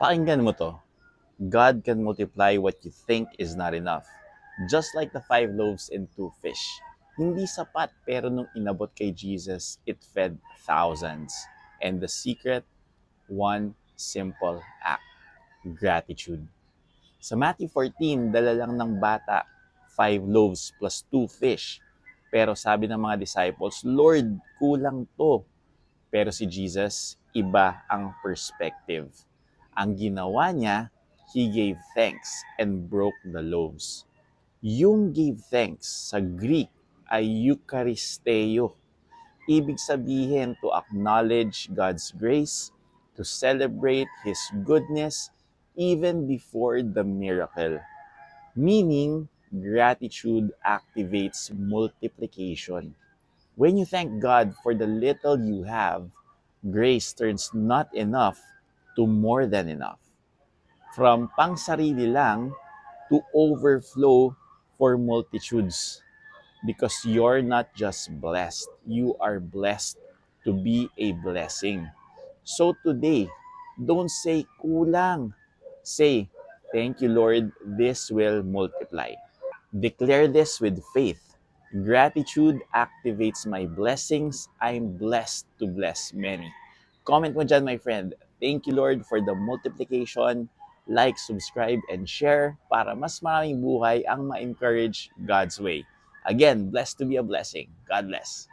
Pakinggan mo to. God can multiply what you think is not enough. Just like the 5 loaves and 2 fish. Hindi sapat pero nung inabot kay Jesus, it fed thousands. And the secret, one simple act. Gratitude. Sa Matthew 14, dala lang ng bata 5 loaves plus 2 fish. Pero sabi ng mga disciples, Lord, kulang to. Pero si Jesus, iba ang perspective. Ang ginawa niya, He gave thanks and broke the loaves. Yung give thanks sa Greek ay Eucharisteo. Ibig sabihin to acknowledge God's grace, to celebrate His goodness even before the miracle. Meaning, gratitude activates multiplication. When you thank God for the little you have, grace turns not enough to more than enough. From pangsarili lang to overflow for multitudes. Because you're not just blessed, you are blessed to be a blessing. So today, don't say kulang. Say, thank you Lord, this will multiply. Declare this with faith. Gratitude activates my blessings. I'm blessed to bless many. Comment mo dyan, my friend. Thank you, Lord, for the multiplication. Like, subscribe, and share para mas maraming buhay ang ma-encourage God's way. Again, blessed to be a blessing. God bless.